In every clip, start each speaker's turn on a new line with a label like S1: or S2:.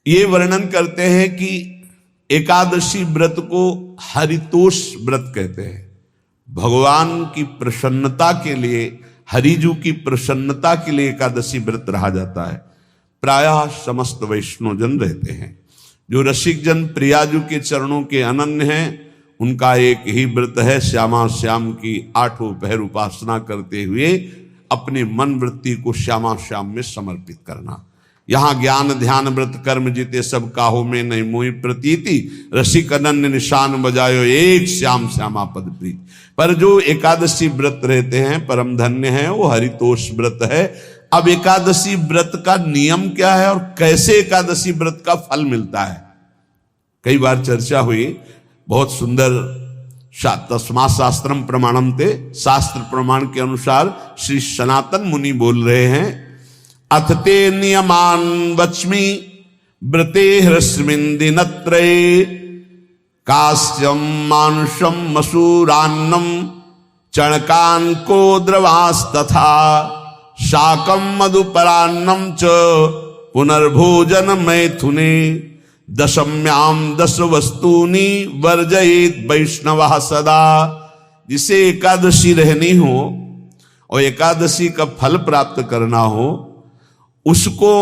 S1: ये वर्णन करते हैं कि एकादशी व्रत को हरितोष व्रत कहते हैं। भगवान की प्रसन्नता के लिए, हरिजू की प्रसन्नता के लिए एकादशी व्रत रहा जाता है। प्रायः समस्त वैष्णवजन रहते हैं। जो रसिक जन प्रियाजू के चरणों के अनन्य हैं, उनका एक ही व्रत है, श्यामा श्याम की 8 पहर उपासना करते हुए अपने मन वृत्ति को श्यामा श्याम में समर्पित करना। यहाँ ज्ञान ध्यान व्रत कर्म जीते सब काहो में नहीं मोहि प्रतीति, रसिक अनन्य निशान बजायो एक श्याम श्यामा पद प्रीति। पर जो एकादशी व्रत रहते हैं परम धन्य है, वो हरितोष व्रत है। अब एकादशी व्रत का नियम क्या है और कैसे एकादशी व्रत का फल मिलता है, कई बार चर्चा हुई। बहुत सुंदर तस्मा शास्त्रम प्रमाणम थे, शास्त्र प्रमाण के अनुसार श्री सनातन मुनि बोल रहे हैं, अथ ते नियमान वच्मि व्रते ह्रस्मिन् दिनत्रये, कास्यम मानुषम मसूरान्नम चणकान को द्रवास्तथा, शाकम मधुपरान्नम च पुनर्भोजन मैथुने, दशम्याम 10 वस्तूनि वर्जयेत वैष्णव सदा। जिसे एकादशी रहनी हो और एकादशी का फल प्राप्त करना हो, उसको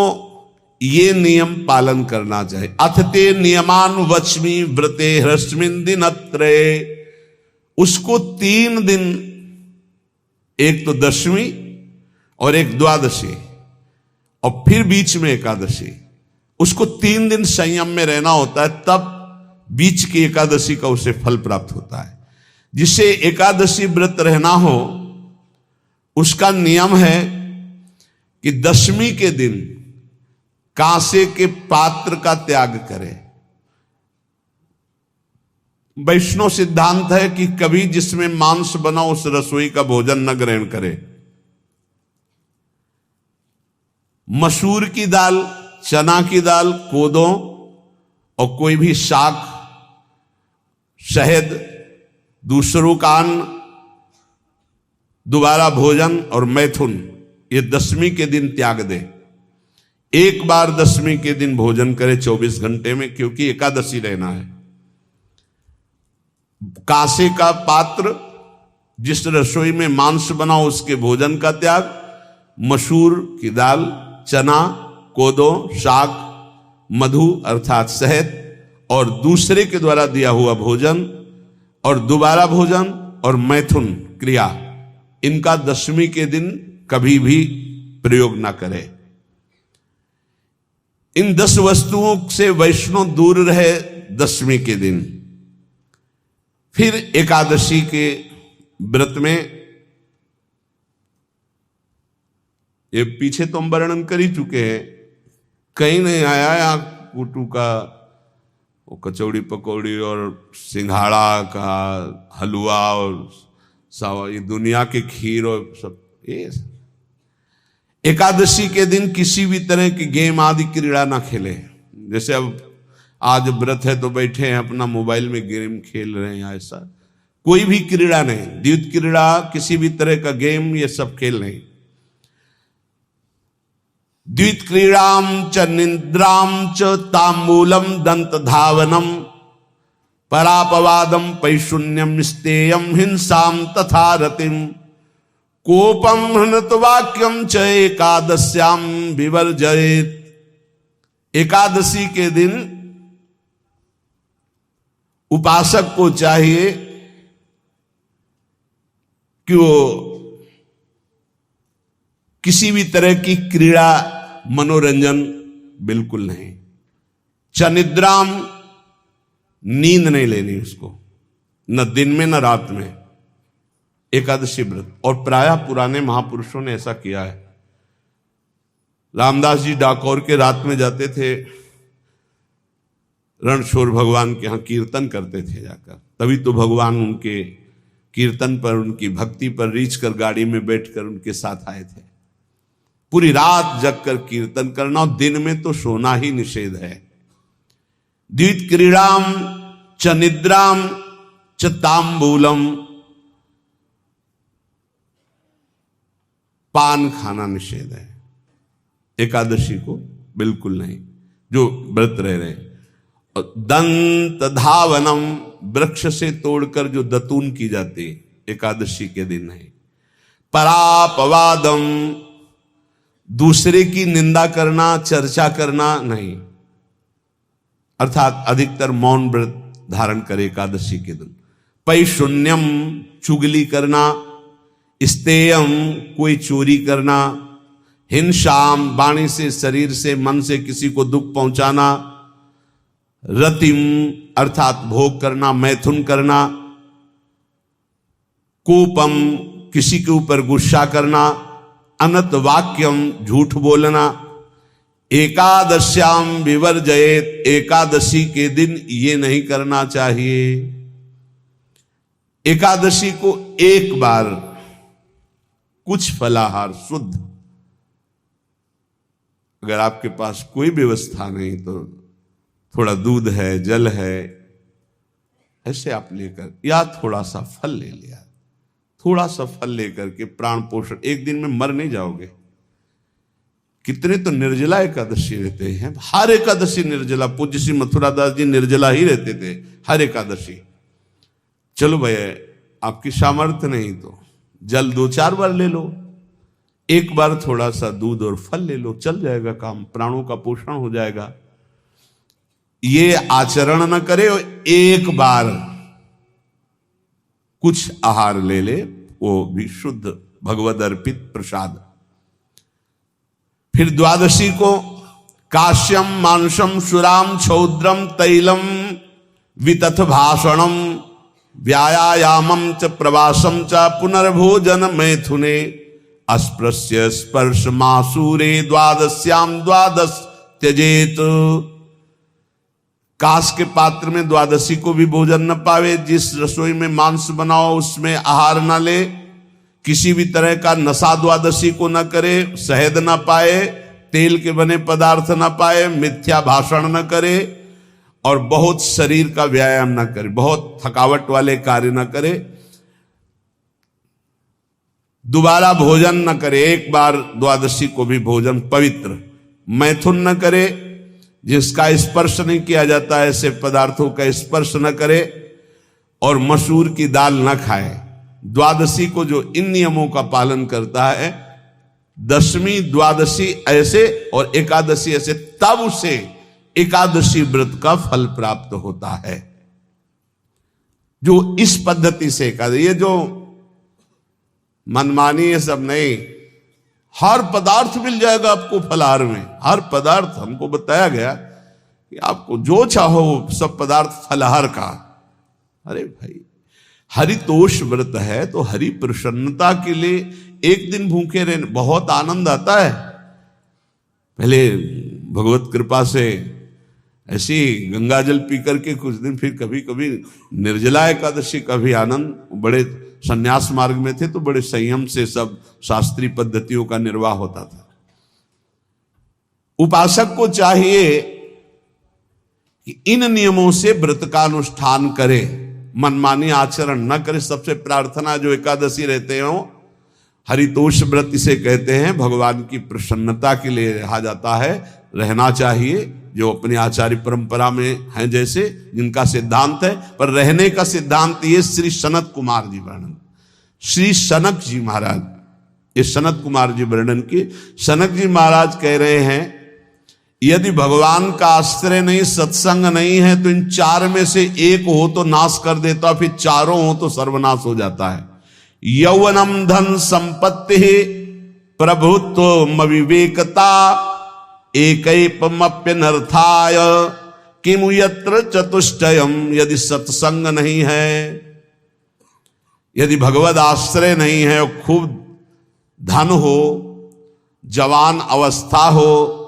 S1: ये नियम पालन करना चाहिए। अथ ते नियमान वच्मि व्रते ह्रस्मिन् दिनत्रये, उसको 3 दिन, एक तो दशमी और एक द्वादशी और फिर बीच में एकादशी, उसको 3 दिन संयम में रहना होता है, तब बीच की एकादशी का उसे फल प्राप्त होता है। जिसे एकादशी व्रत रहना हो उसका नियम है कि दशमी के दिन कांसे के पात्र का त्याग करे। वैष्णव सिद्धांत है कि कभी जिसमें मांस बना उस रसोई का भोजन न ग्रहण करे। मसूर की दाल, चना की दाल, कोदों और कोई भी शाक, शहद, दूसरों का अन्न, दोबारा भोजन और मैथुन, ये दशमी के दिन त्याग दे। एक बार दशमी के दिन भोजन करे 24 घंटे में, क्योंकि एकादशी रहना है। कांसे का पात्र, जिस रसोई में मांस बना उसके भोजन का त्याग, मसूर की दाल, चना, कोदो, शाक, मधु अर्थात शहद और दूसरे के द्वारा दिया हुआ भोजन और दोबारा भोजन और मैथुन क्रिया, इनका दशमी के दिन कभी भी प्रयोग ना करे। इन 10 वस्तुओं से वैष्णव दूर रहे दशमी के दिन। फिर एकादशी के व्रत में, ये पीछे तो हम वर्णन कर ही चुके हैं, कहीं नहीं आया यहाँ कुटू का वो कचौड़ी पकौड़ी और सिंघाड़ा का हलवा और सावा, ये दुनिया के खीर और सब। ये एकादशी के दिन किसी भी तरह की गेम आदि क्रीड़ा ना खेले। जैसे अब आज व्रत है तो बैठे हैं अपना मोबाइल में गेम खेल रहे हैं, ऐसा कोई भी क्रीड़ा नहीं। द्वैत क्रीड़ा, किसी भी तरह का गेम, ये सब खेल नहीं। द्वैत क्रीड़ाम च निद्राम च तांबूलम दंत धावनम, परापवादम पैशून्यम स्तेयम हिंसाम तथा रतिम, कोपम हृत वाक्यम च एकादश्याम विवर्जयेत। एकादशी के दिन उपासक को चाहिए कि वो किसी भी तरह की क्रीड़ा, मनोरंजन बिल्कुल नहीं। चनिद्राम, नींद नहीं लेनी उसको, न दिन में न रात में, एकादशी व्रत। और प्रायः पुराने महापुरुषों ने ऐसा किया है। रामदास जी डाकोर के रात में जाते थे, रणछोड़ भगवान के यहाँ कीर्तन करते थे जाकर। तभी तो भगवान उनके कीर्तन पर, उनकी भक्ति पर रीझ कर गाड़ी में बैठकर उनके साथ आए थे। पूरी रात जगकर कीर्तन करना, और दिन में तो सोना ही निषेध है। द्वैत क्रीड़ाम च निद्राम च तांबूलम, पान खाना निषेध है एकादशी को, बिल्कुल नहीं। जो व्रत रह रहे हैं। और दंत धावनम, वृक्ष से तोड़कर जो दतून की जाती है एकादशी के दिन है। परापवादम, दूसरे की निंदा करना, चर्चा करना नहीं, अर्थात अधिकतर मौन व्रत धारण करे एकादशी के दिन। पैशून्यम, चुगली करना। स्तेयम, कोई चोरी करना। हिंसाम, वाणी से, शरीर से, मन से किसी को दुख पहुंचाना। रतिम, अर्थात भोग करना, मैथुन करना। कोपम, किसी के ऊपर गुस्सा करना। अनत वाक्यम, झूठ बोलना। एकादश्याम विवर्जयेत, एकादशी के दिन ये नहीं करना चाहिए। एकादशी को एक बार कुछ फलाहार शुद्ध, अगर आपके पास कोई व्यवस्था नहीं तो थोड़ा दूध है, जल है, ऐसे आप लेकर, या थोड़ा सा फल ले लिया, थोड़ा सा फल लेकर के प्राण पोषण, एक दिन में मर नहीं जाओगे। कितने तो निर्जला एकादशी रहते हैं, हर एकादशी निर्जला। पूज्य श्री मथुरा दास जी निर्जला ही रहते थे हर एकादशी। चलो भैया, आपकी सामर्थ्य नहीं तो जल 2-4 बार ले लो, एक बार थोड़ा सा दूध और फल ले लो, चल जाएगा काम, प्राणों का पोषण हो जाएगा। ये आचरण न करे, एक बार कुछ आहार ले ले, वो भी शुद्ध भगवद अर्पित प्रसाद। फिर द्वादशी को काश्यम, मांसम, सुराम, छौद्रम, तैलम, वितथ भाषणम, व्यायामम च प्रवासम च पुनर्भोजन मैथुने, अस्पृश्य स्पर्श मासूरे, द्वादश्याम द्वादश त्यजेत। कांस के पात्र में द्वादशी को भी भोजन न पावे। जिस रसोई में मांस बनाओ उसमें आहार न ले। किसी भी तरह का नशा द्वादशी को न करे। शहद न पाए, तेल के बने पदार्थ न पाए, मिथ्या भाषण न करे और बहुत शरीर का व्यायाम न करे, बहुत थकावट वाले कार्य न करे। दोबारा भोजन न करे, एक बार द्वादशी को भी भोजन पवित्र। मैथुन न करे, जिसका स्पर्श नहीं किया जाता ऐसे पदार्थों का स्पर्श न करे, और मसूर की दाल न खाए। द्वादशी को जो इन नियमों का पालन करता है, दशमी द्वादशी ऐसे और एकादशी ऐसे, तब उसे एकादशी व्रत का फल प्राप्त होता है। जो इस पद्धति से एकादशी, ये जो मनमानी है सब नहीं, हर पदार्थ मिल जाएगा आपको फलाहार में। हर पदार्थ हमको बताया गया कि आपको जो चाहो सब पदार्थ फलाहार का। अरे भाई, हरितोष व्रत है तो हरि प्रसन्नता के लिए एक दिन भूखे रहने बहुत आनंद आता है। पहले भगवत कृपा से ऐसी गंगा जल पी करके कुछ दिन, फिर कभी कभी निर्जला एकादशी का भी आनंद। बड़े संन्यास मार्ग में थे तो बड़े संयम से सब शास्त्रीय पद्धतियों का निर्वाह होता था। उपासक को चाहिए कि इन नियमों से व्रत का अनुष्ठान करे, मनमानी आचरण न करे। सबसे प्रार्थना जो एकादशी रहते हो, हरितोष व्रत इसे कहते हैं, भगवान की प्रसन्नता के लिए रहा जाता है, रहना चाहिए। जो अपनी आचार्य परंपरा में हैं, जैसे जिनका सिद्धांत है, पर रहने का सिद्धांत ये श्री सनत कुमार जी वर्णन, श्री सनक जी महाराज, ये सनत कुमार जी वर्णन की। सनक जी महाराज कह रहे हैं, यदि भगवान का आश्रय नहीं, सत्संग नहीं है, तो इन 4 में से एक हो तो नाश कर देता, फिर चारों हो तो सर्वनाश हो जाता है। यौवनम धन संपत्ति, प्रभुत्व विवेकता, एकैपमप्यनर्थाय किमु यत्र चतुष्टयम। यदि सत्संग नहीं है, यदि भगवद आश्रय नहीं है, और खूब धन हो, जवान अवस्था हो,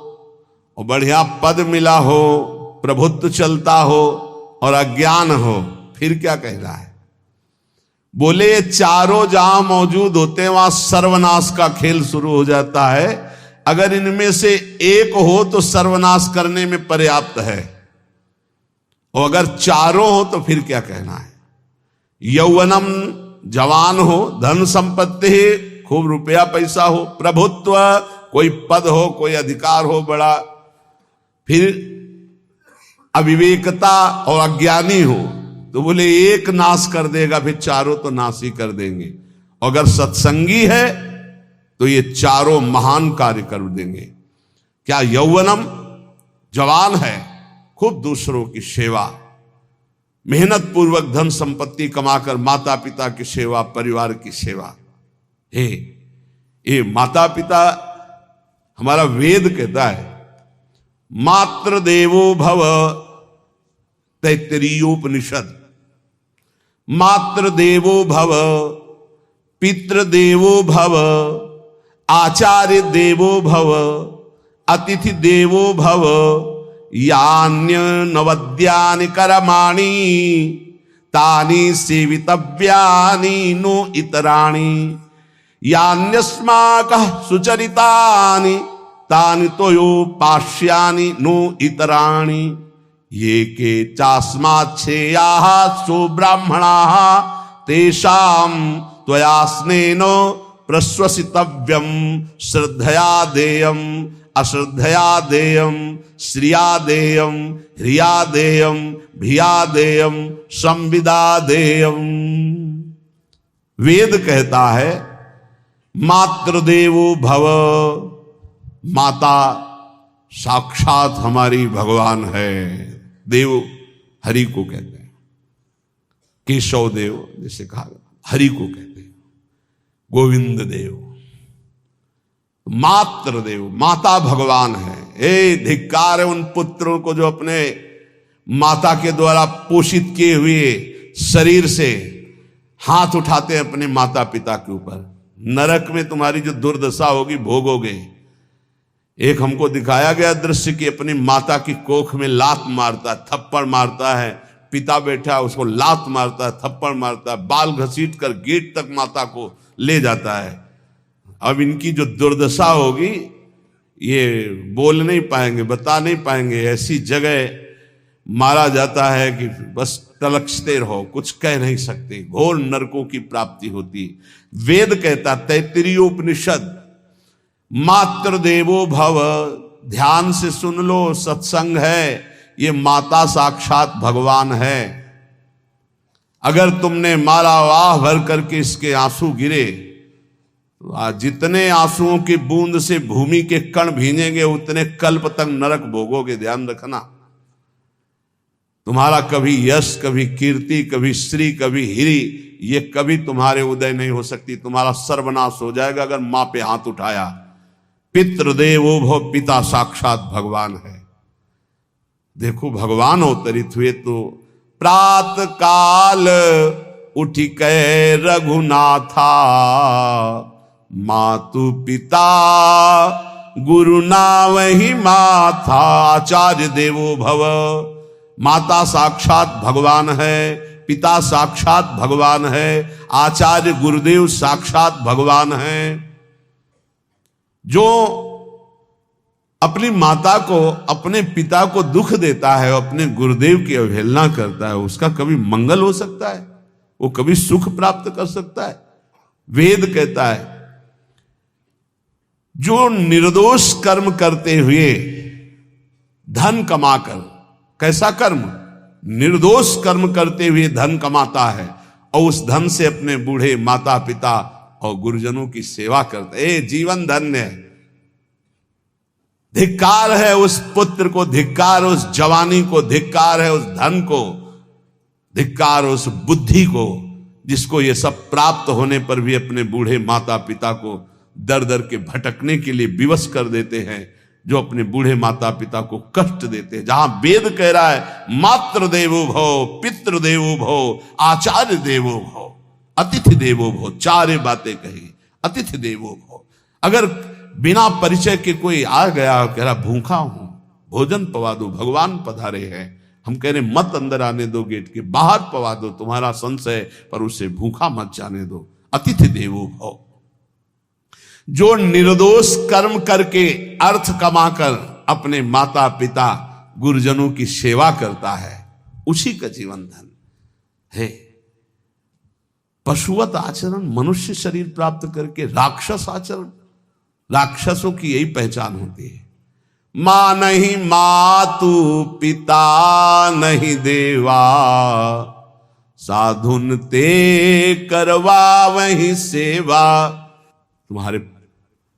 S1: और बढ़िया पद मिला हो, प्रभुत्व चलता हो, और अज्ञान हो, फिर क्या कह रहा है? बोले ये चारों जहां मौजूद होते हैं वहां सर्वनाश का खेल शुरू हो जाता है। अगर इनमें से एक हो तो सर्वनाश करने में पर्याप्त है, और अगर चारों हो तो फिर क्या कहना है? यौवनम, जवान हो, धन संपत्ति, खूब रुपया पैसा हो, प्रभुत्व, कोई पद हो, कोई अधिकार हो बड़ा, फिर अविवेकता और अज्ञानी हो तो बोले एक नाश कर देगा, फिर चारों तो नाश ही कर देंगे। अगर सत्संगी है तो ये चारों महान कार्य कर देंगे। क्या यौवनम, जवान है, खूब दूसरों की सेवा, मेहनत पूर्वक धन संपत्ति कमाकर माता पिता की सेवा, परिवार की सेवा। ये माता पिता, हमारा वेद कहता है मातृ देवो भव, तैत्तरीयोपनिषद, मातृ देवो भव, पितृदेवो भव, आचार्य देवो भव, अतिथि देवो भव, यान्य नवद्यानि कर्माणि तानि सेवितव्यानि नो इतराणि, यान्यस्माकः सुचरितानि तानि तोयोपास्यानि नो इतराणि, ये के चास्माच्छेयाः सो ब्राह्मणाः तेषां त्वया स्नेन प्रश्वसितव्यं, श्रद्धया देयम् अश्रद्धया देयम्, श्रिया देयम् ह्रिया देयम् भिया देयम् संविदा देयम्। वेद कहता है मातृदेवो भव, माता साक्षात हमारी भगवान है। देव हरि को कहते हैं, केशव देव जैसे कहा, हरि को कहते हैं गोविंद देव। मातृ देव, माता भगवान है। धिक्कार है उन पुत्रों को जो अपने माता के द्वारा पोषित किए हुए शरीर से हाथ उठाते हैं अपने माता पिता के ऊपर। नरक में तुम्हारी जो दुर्दशा होगी भोगोगे। एक हमको दिखाया गया दृश्य कि अपनी माता की कोख में लात मारता है, थप्पड़ मारता है, पिता बैठा है उसको लात मारता है, थप्पड़ मारता है, बाल घसीट कर गेट तक माता को ले जाता है। अब इनकी जो दुर्दशा होगी ये बोल नहीं पाएंगे, बता नहीं पाएंगे। ऐसी जगह मारा जाता है कि बस तलकते रहो, कुछ कह नहीं सकते, घोर नरकों की प्राप्ति होती। वेद कहता, तैत्तरीयोपनिषद, मातृ देवो भव। ध्यान से सुन लो, सत्संग है, ये माता साक्षात भगवान है। अगर तुमने मारा वाह भर करके इसके आंसू गिरे तो आज जितने आंसुओं की बूंद से भूमि के कण भीनेंगे उतने कल्प तक नरक भोगोगे। ध्यान रखना, तुम्हारा कभी यश, कभी कीर्ति, कभी श्री, कभी हिरी, ये कभी तुम्हारे उदय नहीं हो सकती। तुम्हारा सर्वनाश हो जाएगा अगर मां पे हाथ उठाया। पितृदेवो भव, पिता साक्षात भगवान है। देखो भगवान अवतरित हुए तो प्रात काल उठी कै रघुनाथा, मातु पिता गुरु नावहि माथा। आचार्य देवो भव, माता साक्षात भगवान है, पिता साक्षात भगवान है, आचार्य गुरुदेव साक्षात भगवान है। जो अपनी माता को, अपने पिता को दुख देता है, अपने गुरुदेव की अवहेलना करता है, उसका कभी मंगल हो सकता है? वो कभी सुख प्राप्त कर सकता है? वेद कहता है जो निर्दोष कर्म करते हुए धन कमाकर, कैसा कर्म? निर्दोष कर्म करते हुए धन कमाता है और उस धन से अपने बूढ़े माता पिता और गुरुजनों की सेवा करता है, जीवन धन्य है। धिक्कार है उस पुत्र को, धिक्कार उस जवानी को, धिक्कार है उस धन को, धिक्कार उस बुद्धि को जिसको ये सब प्राप्त होने पर भी अपने बूढ़े माता पिता को दर दर के भटकने के लिए विवश कर देते हैं, जो अपने बूढ़े माता पिता को कष्ट देते हैं। जहां वेद कह रहा है मातृ देवो भव, पितृ देवो भव, आचार्य देवो भव, अतिथि देवो भव, चार बातें कही। अतिथि देवो भव, अगर बिना परिचय के कोई आ गया, कह रहा भूखा हूं, भोजन पवा दो, भगवान पधारे हैं, हम कह रहे मत अंदर आने दो, गेट के बाहर पवा दो, तुम्हारा संशय, पर उसे भूखा मत जाने दो। अतिथि देवो भव, जो निर्दोष कर्म करके अर्थ कमाकर अपने माता पिता गुरुजनों की सेवा करता है, उसी का जीवन धन है। पशुवत आचरण, मनुष्य शरीर प्राप्त करके राक्षस आचरण, राक्षसों की यही पहचान होती है। मां नहीं मातु पिता नहीं देवा, साधुन ते करवा वही सेवा। तुम्हारे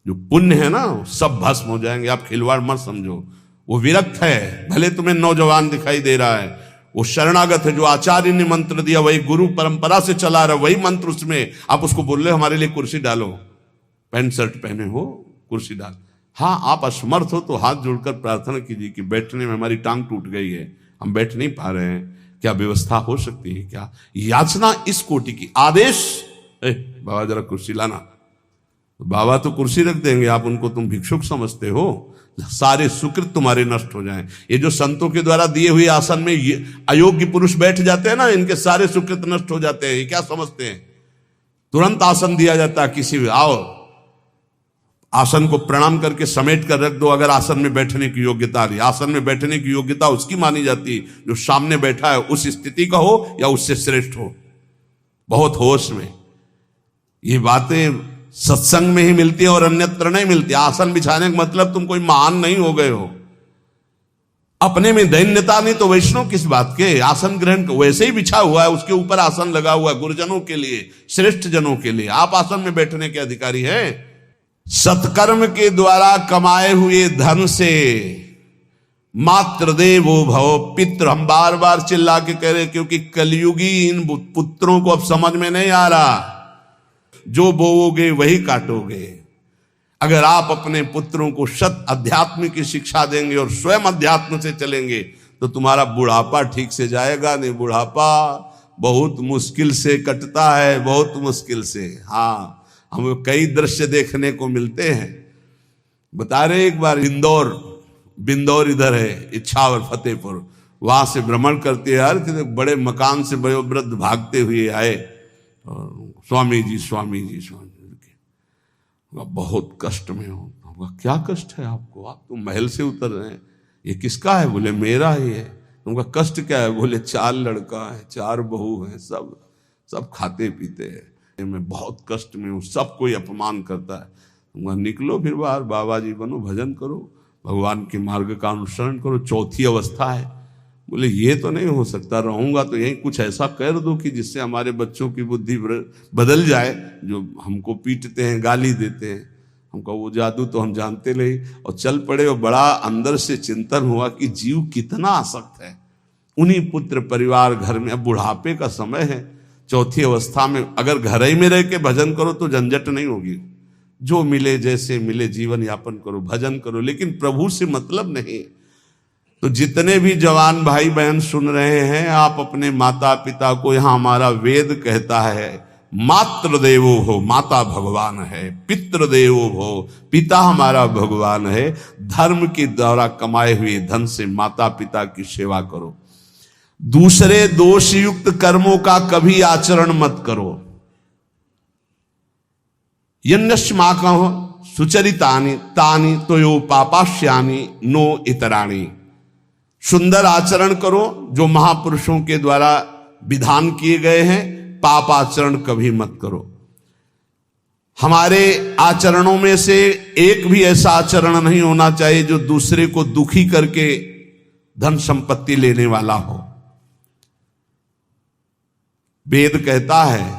S1: जो पुण्य है ना सब भस्म हो जाएंगे, आप खिलवाड़ मत समझो। वो विरक्त है, भले तुम्हें नौजवान दिखाई दे रहा है, वो शरणागत है। जो आचार्य ने मंत्र दिया वही गुरु परंपरा से चला रहा, वही मंत्र उसमें। आप उसको बोल रहे हमारे लिए कुर्सी डालो, पैंट शर्ट पहने हो कुर्सी डाल। हाँ, आप असमर्थ हो तो हाथ जोड़कर प्रार्थना कीजिए कि बैठने में हमारी टांग टूट गई है, हम बैठ नहीं पा रहे हैं, क्या व्यवस्था हो सकती है क्या? याचना इस कोटि की। आदेश, बाबा जरा कुर्सी लाना, बाबा तो कुर्सी रख देंगे, आप उनको तुम भिक्षुक समझते हो। सारे सुकृत तुम्हारे नष्ट हो जाएं। ये जो संतों के द्वारा दिए हुए आसन में ये अयोग्य पुरुष बैठ जाते हैं ना, इनके सारे सुकृत नष्ट हो जाते हैं। ये क्या समझते हैं? तुरंत आसन दिया जाता है किसी भी, आओ आसन को प्रणाम करके समेट कर रख दो। अगर आसन में बैठने की योग्यता रही, आसन में बैठने की योग्यता उसकी मानी जाती है जो सामने बैठा है, उस स्थिति का हो या उससे श्रेष्ठ हो। बहुत होश में ये बातें सत्संग में ही मिलती है और अन्यत्र नहीं मिलती। आसन बिछाने का मतलब तुम कोई महान नहीं हो गए हो, अपने में दैन्यता नहीं तो वैष्णव किस बात के? आसन ग्रहण वैसे ही बिछा हुआ है, उसके ऊपर आसन लगा हुआ है गुरुजनों के लिए, श्रेष्ठ जनों के लिए। आप आसन में बैठने के अधिकारी हैं। सत्कर्म के द्वारा कमाए हुए धन से मात्र देवो भव पितृ, हम बार बार चिल्ला के कह रहे, क्योंकि कलयुगी इन पुत्रों को अब समझ में नहीं आ रहा। जो बोओगे वही काटोगे। अगर आप अपने पुत्रों को सत अध्यात्म की शिक्षा देंगे और स्वयं अध्यात्म से चलेंगे तो तुम्हारा बुढ़ापा ठीक से जाएगा नहीं। बुढ़ापा बहुत मुश्किल से कटता है, बहुत मुश्किल से। हाँ, हमें कई दृश्य देखने को मिलते हैं। बता रहे एक बार बिंदौर इधर है, इच्छावर फतेहपुर, वहां से भ्रमण करते यार, बड़े मकान से वयोवृद्ध भागते हुए आए और स्वामी जी बहुत कष्ट में हो। क्या कष्ट है आपको? आप तो महल से उतर रहे हैं, ये किसका है? बोले मेरा ही है। उनका कष्ट क्या है? बोले 4 लड़का है, 4 बहू है, सब खाते पीते हैं, मैं बहुत कष्ट में हूँ, सब कोई अपमान करता है। तुम निकलो फिर बाहर, बाबा जी बनो, भजन करो, भगवान के मार्ग का अनुसरण करो। चौथी अवस्था है। बोले ये तो नहीं हो सकता, रहूंगा तो यही कुछ ऐसा कर दो कि जिससे हमारे बच्चों की बुद्धि बदल जाए, जो हमको पीटते हैं, गाली देते हैं। हमको वो जादू तो हम जानते नहीं, और चल पड़े। और बड़ा अंदर से चिंतन हुआ कि जीव कितना आसक्त है उन्हीं पुत्र परिवार घर में। अब बुढ़ापे का समय है, चौथी अवस्था में अगर घर ही में रह के भजन करो तो झंझट नहीं होगी। जो मिले जैसे मिले जीवन यापन करो, भजन करो, लेकिन प्रभु से मतलब नहीं। तो जितने भी जवान भाई बहन सुन रहे हैं, आप अपने माता पिता को, यहां हमारा वेद कहता है मात्र देवो हो, माता भगवान है, पितृ देवो हो, पिता हमारा भगवान है। धर्म के द्वारा कमाए हुए धन से माता पिता की सेवा करो। दूसरे दोष युक्त कर्मों का कभी आचरण मत करो। यन्नस्माकं सुचरितानि तानि तोयो पापाश्यानि नो इतराणि। सुंदर आचरण करो जो महापुरुषों के द्वारा विधान किए गए हैं, पाप आचरण कभी मत करो। हमारे आचरणों में से एक भी ऐसा आचरण नहीं होना चाहिए जो दूसरे को दुखी करके धन संपत्ति लेने वाला हो। वेद कहता है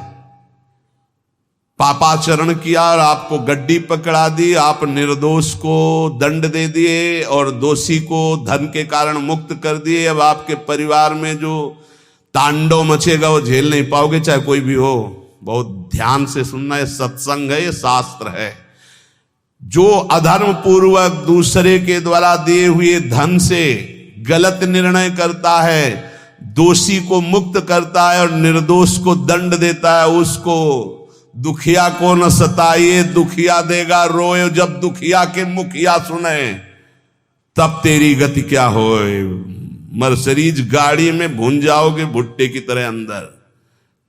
S1: पापाचरण किया और आपको गड्डी पकड़ा दी, आप निर्दोष को दंड दे दिए और दोषी को धन के कारण मुक्त कर दिए। अब आपके परिवार में जो तांडव मचेगा वो झेल नहीं पाओगे, चाहे कोई भी हो। बहुत ध्यान से सुनना है, सत्संग है, ये शास्त्र है। जो अधर्म पूर्वक दूसरे के द्वारा दिए हुए धन से गलत निर्णय करता है, दोषी को मुक्त करता है और निर्दोष को दंड देता है, उसको दुखिया को न सताइए, दुखिया देगा रोए। जब दुखिया के मुखिया सुने तब तेरी गति क्या होए। मर्सरीज गाड़ी में भून जाओगे भुट्टे की तरह अंदर,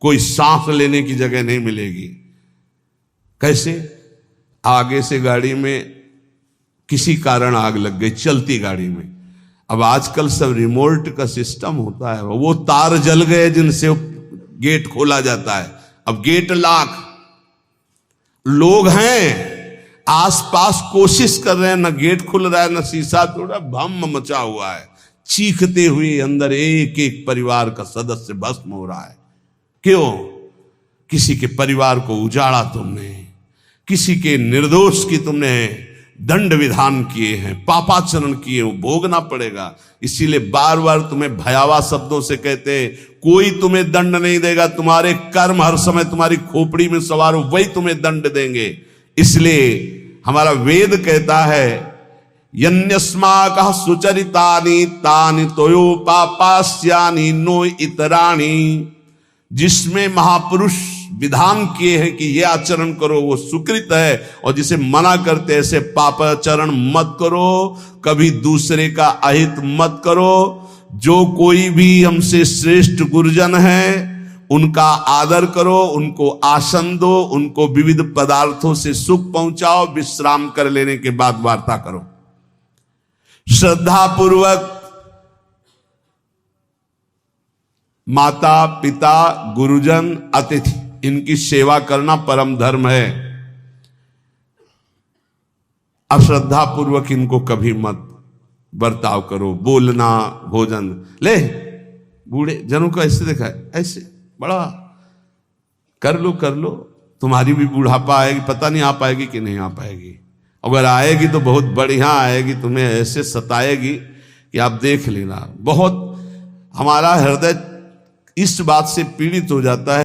S1: कोई सांस लेने की जगह नहीं मिलेगी। कैसे? आगे से गाड़ी में किसी कारण आग लग गई, चलती गाड़ी में। अब आजकल सब रिमोट का सिस्टम होता है, वो तार जल गए जिनसे गेट खोला जाता है। अब गेट लाख लोग हैं, आसपास कोशिश कर रहे हैं, न गेट खुल रहा है न शीशा तोड़ा, भम मचा हुआ है, चीखते हुए अंदर एक एक परिवार का सदस्य भस्म हो रहा है। क्यों? किसी के परिवार को उजाड़ा तुमने, किसी के निर्दोष की तुमने दंड विधान किए हैं, पापाचरण किए हो, भोगना पड़ेगा। इसीलिए बार बार तुम्हें भयावह शब्दों से कहते हैं, कोई तुम्हें दंड नहीं देगा, तुम्हारे कर्म हर समय तुम्हारी खोपड़ी में सवार हो, वही तुम्हें दंड देंगे। इसलिए हमारा वेद कहता है, यन्यस्माकः सुचरितानि तानि तोयो पापास्यानि नो इतराणि। जिसमें महापुरुष विधान किए हैं कि यह आचरण करो वो सुकृत है, और जिसे मना करते ऐसे पापाचरण मत करो, कभी दूसरे का अहित मत करो। जो कोई भी हमसे श्रेष्ठ गुरुजन है उनका आदर करो, उनको आसन दो, उनको विविध पदार्थों से सुख पहुंचाओ, विश्राम कर लेने के बाद वार्ता करो। श्रद्धा पूर्वक माता पिता गुरुजन अतिथि इनकी सेवा करना परम धर्म है। अश्रद्धा पूर्वक इनको कभी मत बर्ताव करो। बोलना, भोजन ले, बूढ़े जनों को ऐसे देखा है, ऐसे बड़ा कर लो, तुम्हारी भी बुढ़ापा आएगी, पता नहीं आ पाएगी कि नहीं आ पाएगी। अगर आएगी तो बहुत बढ़िया आएगी, तुम्हें ऐसे सताएगी कि आप देख लेना। बहुत हमारा हृदय इस बात से पीड़ित हो जाता है।